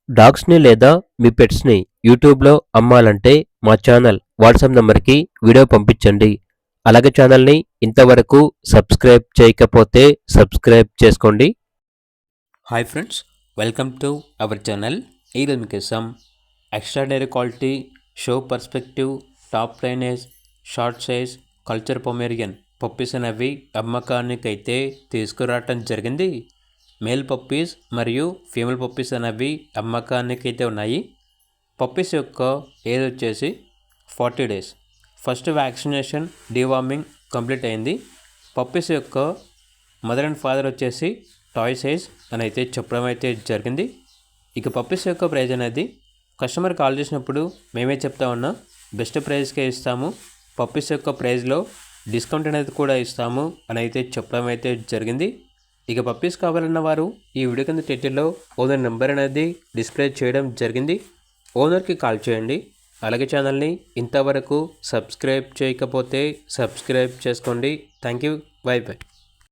డాగ్స్‌ని లేదా మీ పెట్స్‌ని యూట్యూబ్‌లో అమ్మాలంటే మా ఛానల్ వాట్సాప్ నంబర్‌కి వీడియో పంపించండి. అలాగే ఛానల్‌ని ఇంతవరకు సబ్స్క్రైబ్ చేయకపోతే సబ్స్క్రైబ్ చేసుకోండి. Hi friends, welcome to our channel. ఈరోజు మీకోసం extraordinary quality, show perspective, top lineage, short size, culture Pomeranian puppies అనేవి అమ్మకానికైతే తీసుకురావటం జరిగింది. మేల్ పప్పీస్ మరియు ఫీమేల్ పప్పీస్ అనేవి అమ్మకానికైతే ఉన్నాయి. పప్పీస్ యొక్క ఏజ్ వచ్చేసి 40 days. First vaccination, deworming complete అయింది. పప్పీస్ యొక్క మదర్ అండ్ ఫాదర్ వచ్చేసి టాయ్ సైజ్ అని అయితే చెప్పడం అయితే జరిగింది. ఇక పప్పీస్ యొక్క ప్రైజ్ అనేది కస్టమర్ కాల్ చేసినప్పుడు మేమే చెప్తా ఉన్నాం, బెస్ట్ ప్రైజ్కే ఇస్తాము, పప్పీస్ యొక్క ప్రైజ్లో డిస్కౌంట్ అనేది కూడా ఇస్తాము అని అయితే చెప్పడం అయితే జరిగింది. ఇక పప్పీస్ కావాలన్న వారు ఈ వీడియో కింద టైటిల్లో ఓనర్ నెంబర్ అనేది డిస్ప్లే చేయడం జరిగింది. ఓనర్కి కాల్ చేయండి. అలాగే ఛానల్ని ఇంతవరకు సబ్స్క్రైబ్ చేయకపోతే సబ్స్క్రైబ్ చేసుకోండి. Thank you. By by.